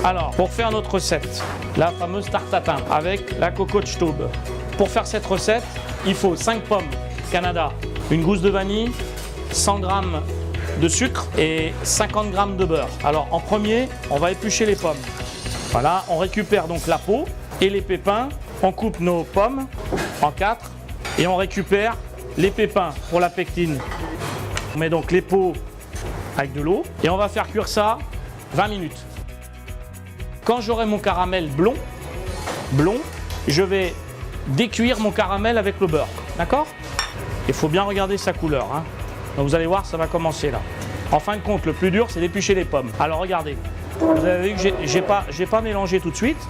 Alors, pour faire notre recette, la fameuse tarte tatin avec la Cocoa-Staub. Pour faire cette recette, il faut 5 pommes Canada, une gousse de vanille, 100 g de sucre et 50 g de beurre. Alors, en premier, on va éplucher les pommes. Voilà, on récupère donc la peau et les pépins. On coupe nos pommes en 4 et on récupère les pépins pour la pectine. On met donc les peaux avec de l'eau et on va faire cuire ça 20 minutes. Quand j'aurai mon caramel blond, je vais décuire mon caramel avec le beurre. D'accord? Il faut bien regarder sa couleur. Hein. Donc vous allez voir, ça va commencer là. En fin de compte, le plus dur, c'est d'éplucher les pommes. Alors regardez, vous avez vu que j'ai pas mélangé tout de suite.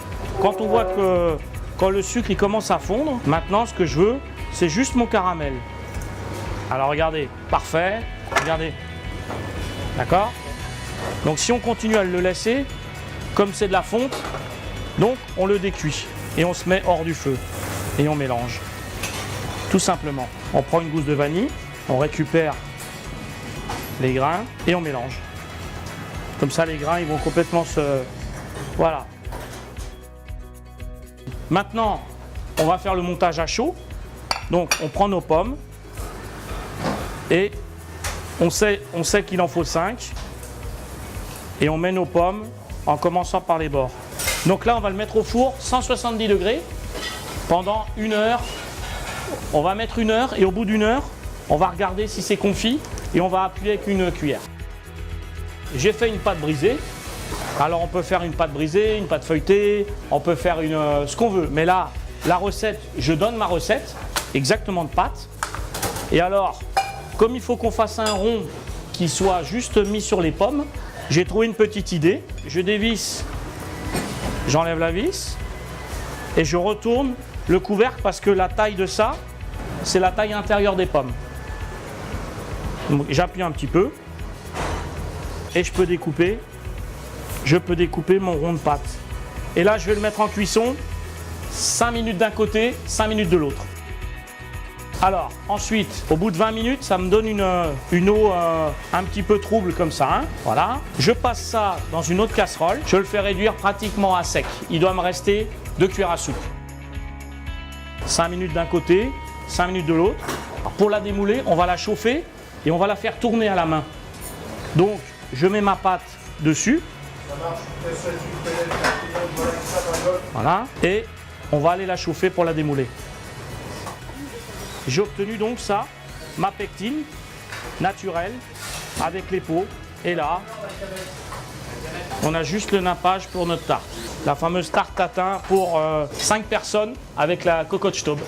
Quand on voit que quand le sucre il commence à fondre, maintenant ce que je veux, c'est juste mon caramel. Alors regardez, parfait. Regardez. D'accord? Donc si on continue à le laisser, comme c'est de la fonte, donc on le décuit et on se met hors du feu et on mélange. Tout simplement. On prend une gousse de vanille, on récupère les grains et on mélange. Comme ça les grains ils vont complètement se... Voilà. Maintenant, on va faire le montage à chaud. Donc on prend nos pommes et on sait qu'il en faut 5 et on met nos pommes en commençant par les bords. Donc là, on va le mettre au four 170 degrés pendant 1 heure. On va mettre 1 heure et au bout d'1 heure, on va regarder si c'est confit et on va appuyer avec une cuillère. J'ai fait une pâte brisée. Alors on peut faire une pâte brisée, une pâte feuilletée, on peut faire ce qu'on veut. Mais là, la recette, je donne ma recette exactement de pâte. Et alors, comme il faut qu'on fasse un rond qui soit juste mis sur les pommes, j'ai trouvé une petite idée. Je dévisse, j'enlève la vis et je retourne le couvercle parce que la taille de ça, c'est la taille intérieure des pommes. J'appuie un petit peu et je peux découper mon rond de pâte. Et là, je vais le mettre en cuisson 5 minutes d'un côté, 5 minutes de l'autre. Alors, ensuite, au bout de 20 minutes, ça me donne une eau un petit peu trouble comme ça. Hein. Voilà. Je passe ça dans une autre casserole. Je le fais réduire pratiquement à sec. Il doit me rester 2 cuillères à soupe. 5 minutes d'un côté, 5 minutes de l'autre. Pour la démouler, on va la chauffer et on va la faire tourner à la main. Donc, je mets ma pâte dessus. Voilà. Et on va aller la chauffer pour la démouler. J'ai obtenu donc ça, ma pectine naturelle avec les peaux. Et là, on a juste le nappage pour notre tarte. La fameuse tarte tatin pour 5 personnes avec la Cocoa-Staub.